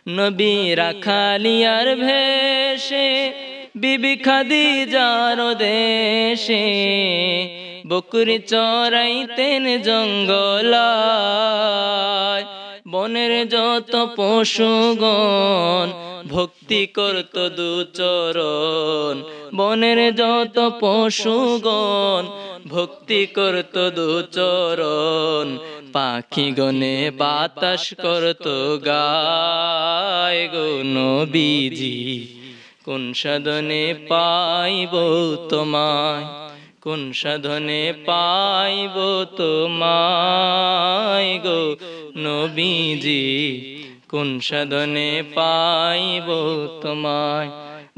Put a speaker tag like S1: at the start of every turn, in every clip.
S1: নবী রাখালিয়ার ভেষে বিবি খাদিজার দেশে বকরি চরাইতেন জঙ্গলায়। বনের যত পশুগণ ভক্তি করত দুচরণ, বনের যত পশুগণ ভক্তি করত দুচরণ। পাখি গনে বাতাস করত গায় গো নবীজি, কোন সাধনে পাইব তোমায়, কোন সাধনে পাইব তোমায় গো নবীজি, কোন সাধনে পাইব তোমায়।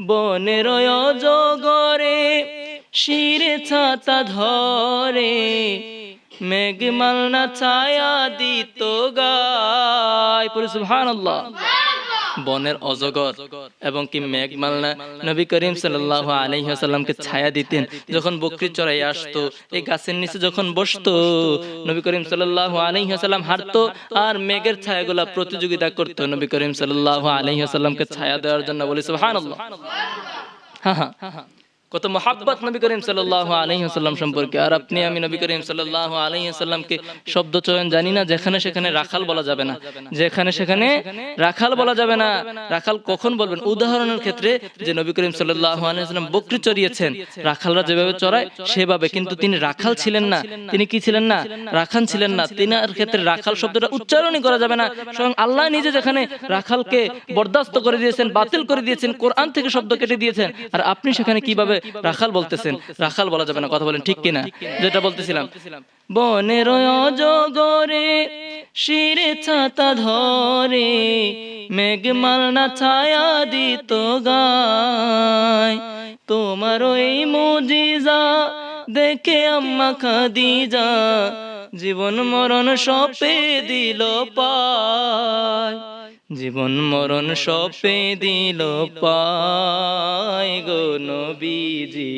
S1: বনের অজগরে শিরে ছাতা ধরে, মেঘমাল না ছায়া দিত গায়। পড়ি সুবহানাল্লাহ। বনের অজগর এবং কি মেঘমালনা নবী করিম সাল্লাল্লাহু আলাইহি ওয়াসাল্লামকে ছায়া দিতেন। যখন বকরি চড়াই আসতো, এই গাছের নিচে যখন বসতো, নবী করিম সাল্লাল্লাহু আলাইহি ওয়াসাল্লাম হাঁটতো আর মেঘের ছায়াগুলা প্রতিযোগিতা করতো নবী করিম সাল্লাল্লাহু আলাইহি ওয়াসাল্লামকে ছায়া দেওয়ার জন্য। বলি সুবহানাল্লাহ। হ্যাঁ, কত মহাব্বত নবী করিম সাল্লাল্লাহু আলাইহি ওয়াসাল্লাম সম্পর্কে। আর আপনি আমি নবী করিম সাল্লাল্লাহু আলাইহি ওয়াসাল্লামকে শব্দ চয়ন জানি না, যেখানে সেখানে রাখাল বলা যাবে না, যেখানে সেখানে রাখাল বলা যাবে না। রাখাল কখন বলবেন? উদাহরণের ক্ষেত্রে, যে নবী করিম সাল্লাল্লাহু আলাইহি ওয়াসাল্লাম বকরি চড়িয়েছেন, রাখালরা যেভাবে চড়ায় সেভাবে, কিন্তু তিনি রাখাল ছিলেন না। তিনি কি ছিলেন না? রাখাল ছিলেন না। তিনার ক্ষেত্রে রাখাল শব্দটা উচ্চারণই করা যাবে না। স্বয়ং আল্লাহ নিজে যেখানে রাখালকে বরদাস্ত করে দিয়েছেন, বাতিল করে দিয়েছেন, কোরআন থেকে শব্দ কেটে দিয়েছেন, আর আপনি সেখানে কিভাবে রাখাল বলতেছেন? রাখাল বলা যাবে না। কথা বলেন ঠিক কিনা? যেটা বলতেছিলাম, বনের অজগরে শিরে ছাতা ধরে, মেঘমাল না ছায়া দিত গায়। তোমার এই মুজিজা দেখে আম্মা খাদিজা জীবন মরণ সপে দিল পায়, জীবন মরণ সপে দিল পায় গো নবীজি,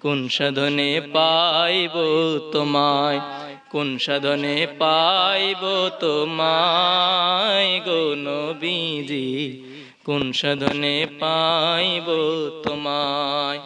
S1: কোন সাধনে পাইব তোমায়, কোন সাধনে পাইব তোমায় গো নবীজি, কোন সাধনে পাইব তোমায়।